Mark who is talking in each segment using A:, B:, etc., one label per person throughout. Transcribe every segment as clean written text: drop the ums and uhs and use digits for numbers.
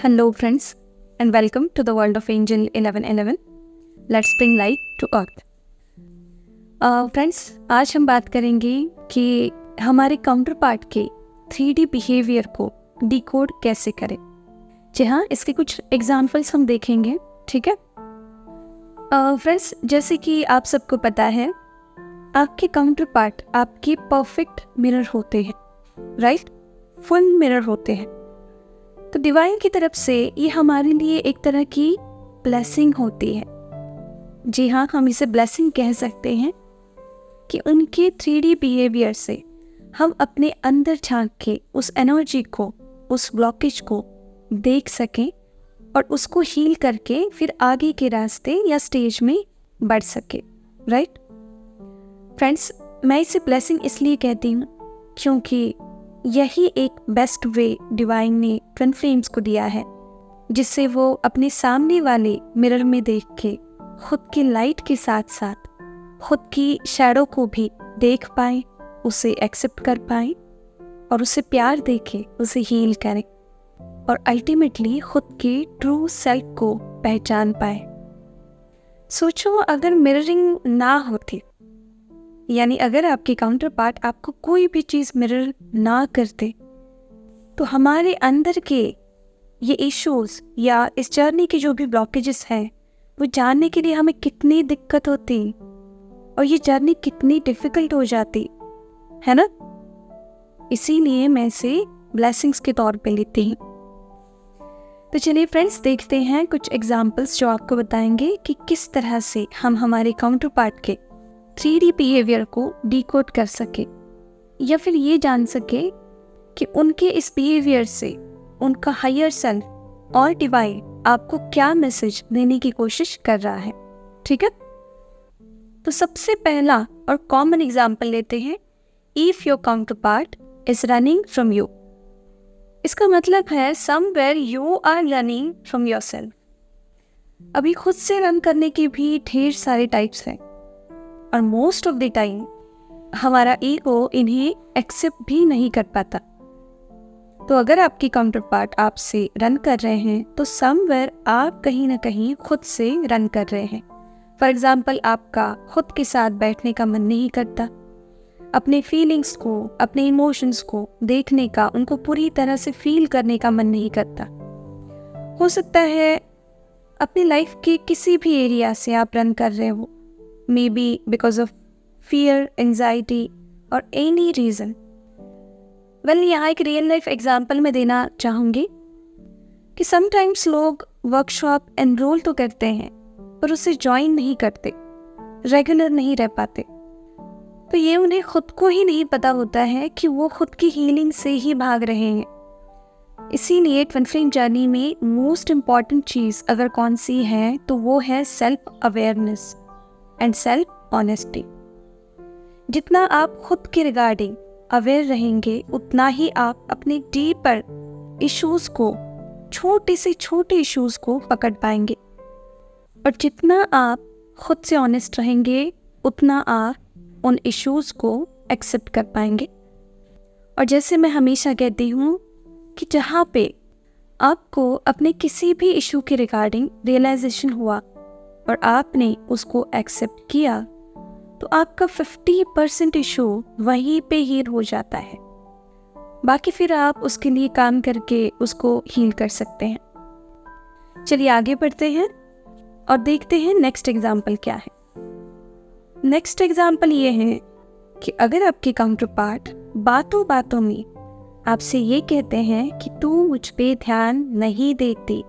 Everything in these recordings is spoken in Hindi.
A: Hello, friends, and welcome to the world of Angel 1111. Let's bring light to earth. Friends, आज हम बात करेंगे कि हमारे काउंटर पार्ट के 3D बिहेवियर को डिकोड कैसे करें. जी हाँ, इसके कुछ एग्जाम्पल्स हम देखेंगे. ठीक है फ्रेंड्स, जैसे कि आप सबको पता है, आपके काउंटर पार्ट आपके परफेक्ट मिरर होते हैं, राइट? फुल मिरर होते हैं. तो डिवाइन की तरफ से ये हमारे लिए एक तरह की ब्लेसिंग होती है. जी हाँ, हम इसे ब्लेसिंग कह सकते हैं कि उनके 3D बिहेवियर से हम अपने अंदर झांक के उस एनर्जी को, उस ब्लॉकेज को देख सकें और उसको हील करके फिर आगे के रास्ते या स्टेज में बढ़ सके. राइट फ्रेंड्स, मैं इसे ब्लेसिंग इसलिए कहती हूँ क्योंकि यही एक बेस्ट वे डिवाइन ने ट्विन फ्लेम्स को दिया है, जिससे वो अपने सामने वाले मिरर में देख के खुद की लाइट के साथ साथ खुद की शैडो को भी देख पाए, उसे एक्सेप्ट कर पाए और उसे प्यार देके उसे हील करें और अल्टीमेटली खुद के ट्रू सेल्फ को पहचान पाए. सोचो, अगर मिररिंग ना होती, यानी अगर आपके काउंटर पार्ट आपको कोई भी चीज़ मिरर ना करते, तो हमारे अंदर के ये इश्यूज या इस जर्नी के जो भी ब्लॉकेजेस हैं वो जानने के लिए हमें कितनी दिक्कत होती और ये जर्नी कितनी डिफ़िकल्ट हो जाती है ना. इसीलिए मैं इसे ब्लेसिंग्स के तौर पे लेती हूँ. तो चलिए फ्रेंड्स, देखते हैं कुछ एग्जाम्पल्स जो आपको बताएंगे कि किस तरह से हम हमारे काउंटर पार्ट के 3D बिहेवियर को डिकोड कर सके या फिर ये जान सके कि उनके इस बिहेवियर से उनका हायर सेल्फ और डिवाइन आपको क्या मैसेज देने की कोशिश कर रहा है. ठीक है, तो सबसे पहला और कॉमन एग्जाम्पल लेते हैं. If your counterpart is running from you. इसका मतलब है somewhere you are running from yourself. अभी खुद से रन करने के भी ढेर सारे टाइप्स हैं और मोस्ट ऑफ द टाइम हमारा ईगो इन्हें एक्सेप्ट भी नहीं कर पाता. तो अगर आपकी काउंटर पार्ट आपसे रन कर रहे हैं तो समवेयर आप कहीं ना कहीं खुद से रन कर रहे हैं. फॉर एग्जाम्पल, आपका खुद के साथ बैठने का मन नहीं करता, अपने फीलिंग्स को, अपने इमोशंस को देखने का, उनको पूरी तरह से फील करने का मन नहीं करता. हो सकता है अपनी लाइफ के किसी भी एरिया से आप रन कर रहे हो, maybe because of fear, anxiety or any reason. Well, यहाँ एक रियल लाइफ एग्जाम्पल मैं देना चाहूँगी कि समटाइम्स लोग वर्कशॉप एनरोल तो करते हैं पर उसे ज्वाइन नहीं करते, रेगुलर नहीं रह पाते. तो ये उन्हें खुद को ही नहीं पता होता है कि वो खुद की हीलिंग से ही भाग रहे हैं. इसीलिए ट्विन फ्लेम जर्नी में मोस्ट इम्पॉर्टेंट चीज़ अगर कौन सी है तो वो है self awareness and self honesty. जितना आप खुद के रिगार्डिंग अवेयर रहेंगे उतना ही आप अपने डीपर इश्यूज को, छोटे से छोटे इश्यूज को पकड़ पाएंगे. और जितना आप खुद से ऑनेस्ट रहेंगे उतना आप उन इश्यूज को एक्सेप्ट कर पाएंगे. और जैसे मैं हमेशा कहती हूँ कि जहाँ पे आपको अपने किसी भी इशू के रिगार्डिंग रियलाइजेशन हुआ और आपने उसको एक्सेप्ट किया, तो आपका 50% इशू वहीं पे हील हो जाता है. बाकी फिर आप उसके लिए काम करके उसको हील कर सकते हैं. चलिए आगे बढ़ते हैं और देखते हैं नेक्स्ट एग्जाम्पल क्या है. नेक्स्ट एग्जाम्पल ये है कि अगर आपके काउंटर पार्ट बातों बातों में आपसे ये कहते हैं कि तू मुझ पे ध्यान नहीं देती,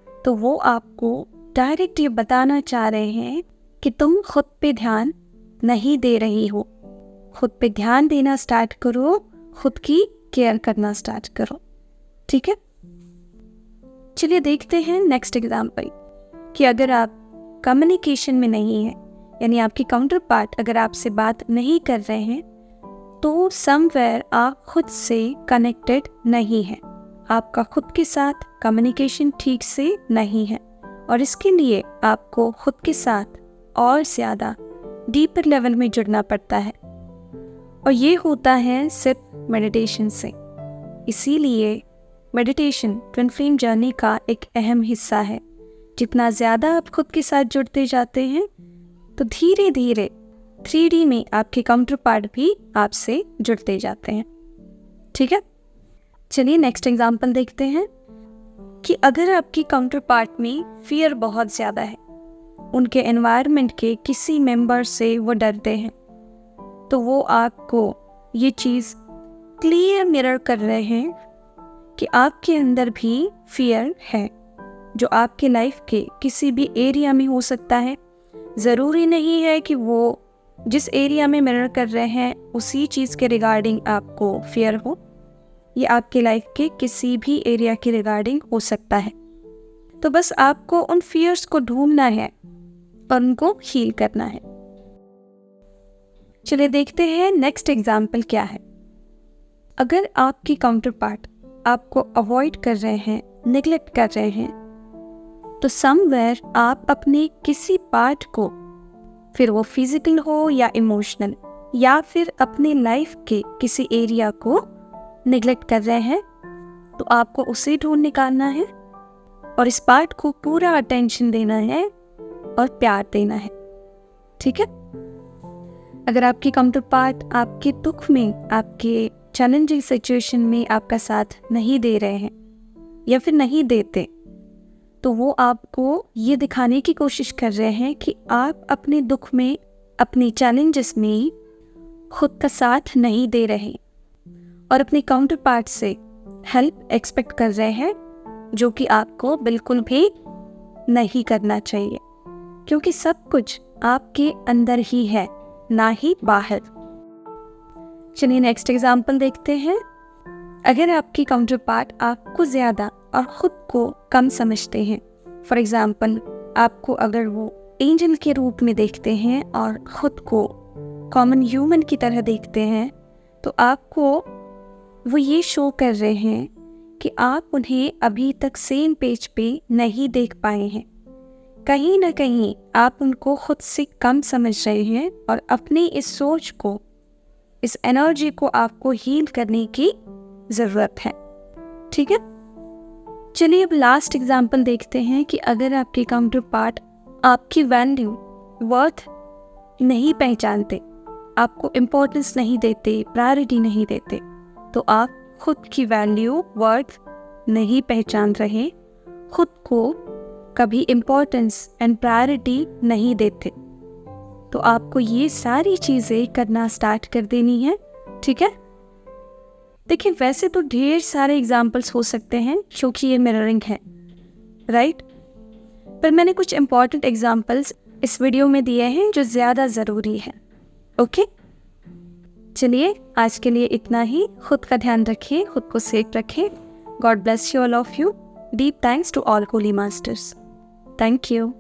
A: तो वो आपको डायरेक्ट ये बताना चाह रहे हैं कि तुम खुद पे ध्यान नहीं दे रही हो. खुद पे ध्यान देना स्टार्ट करो, खुद की केयर करना स्टार्ट करो. ठीक है, चलिए देखते हैं नेक्स्ट एग्जाम्पल कि अगर आप कम्युनिकेशन में नहीं है, यानी आपकी काउंटर पार्ट अगर आपसे बात नहीं कर रहे हैं, तो समवेयर आप खुद से कनेक्टेड नहीं है. आपका खुद के साथ कम्युनिकेशन ठीक से नहीं है और इसके लिए आपको खुद के साथ और ज़्यादा डीपर लेवल में जुड़ना पड़ता है. और ये होता है सिर्फ मेडिटेशन से. इसीलिए मेडिटेशन ट्विन फ्लेम जर्नी का एक अहम हिस्सा है। जितना ज़्यादा आप खुद के साथ जुड़ते जाते हैं तो धीरे धीरे 3D में आपके काउंटर पार्ट भी आपसे जुड़ते जाते हैं। ठीक है, चलिए नेक्स्ट एग्जांपल देखते हैं कि अगर आपकी काउंटर पार्ट में फियर बहुत ज़्यादा है, उनके एनवायरनमेंट के किसी मेंबर से वो डरते हैं, तो वो आपको ये चीज़ क्लियर मिरर कर रहे हैं कि आपके अंदर भी फियर है, जो आपके लाइफ के किसी भी एरिया में हो सकता है। ज़रूरी नहीं है कि वो जिस एरिया में मिरर कर रहे हैं उसी चीज़ के रिगार्डिंग आपको फियर हो, ये आपके लाइफ के किसी भी एरिया के रिगार्डिंग हो सकता है। तो बस आपको उन फियर्स को ढूंढना है और उनको हील करना है। चलिए देखते हैं नेक्स्ट एग्जाम्पल क्या है। अगर आपकी काउंटर पार्ट आपको अवॉइड कर रहे हैं, निगलेक्ट कर रहे हैं, तो समवेयर आप अपने किसी पार्ट को, फिर वो फिजिकल हो या इमोशनल या फिर अपनी लाइफ के किसी एरिया को निगलेक्ट कर रहे हैं, तो आपको उसे ढूंढ निकालना है और इस पार्ट को पूरा अटेंशन देना है और प्यार देना है। ठीक है, अगर आपकी काउंटर पार्ट आपके दुख में, आपके चैलेंजिंग सिचुएशन में आपका साथ नहीं दे रहे हैं या फिर नहीं देते, तो वो आपको ये दिखाने की कोशिश कर रहे हैं कि आप अपने दुख में, अपनी चैलेंजेस में खुद का साथ नहीं दे रहे और अपने काउंटर पार्ट से हेल्प एक्सपेक्ट कर रहे हैं, जो कि आपको बिल्कुल भी नहीं करना चाहिए, क्योंकि सब कुछ आपके अंदर ही है, ना ही बाहर। चलिए नेक्स्ट एग्जाम्पल देखते हैं। अगर आपकी काउंटर पार्ट आपको ज़्यादा और ख़ुद को कम समझते हैं, फॉर एग्ज़ाम्पल आपको अगर वो एंजल के रूप में देखते हैं और ख़ुद को कॉमन ह्यूमन की तरह देखते हैं, तो आपको वो ये शो कर रहे हैं कि आप उन्हें अभी तक सेम पेज पे नहीं देख पाए हैं। कहीं ना कहीं आप उनको खुद से कम समझ रहे हैं और अपनी इस सोच को, इस एनर्जी को आपको हील करने की ज़रूरत है। ठीक है, चलिए अब लास्ट एग्जाम्पल देखते हैं कि अगर आपके काउंटर पार्ट आपकी वैल्यू, वर्थ नहीं पहचानते, आपको इम्पोर्टेंस नहीं देते, प्रायोरिटी नहीं देते, तो आप खुद की वैल्यू, वर्थ नहीं पहचान रहे, खुद को कभी इम्पोर्टेंस एंड प्रायोरिटी नहीं देते, तो आपको ये सारी चीज़ें करना स्टार्ट कर देनी है। ठीक है, देखिए वैसे तो ढेर सारे एग्जाम्पल्स हो सकते हैं क्योंकि ये मिररिंग है, राइट, पर मैंने कुछ इम्पॉर्टेंट एग्जाम्पल्स इस वीडियो में दिए हैं जो ज़्यादा ज़रूरी है। ओके, चलिए आज के लिए इतना ही। खुद का ध्यान रखिए, खुद को सेफ रखें। God bless you all of you. Deep thanks to all holy masters. Thank you.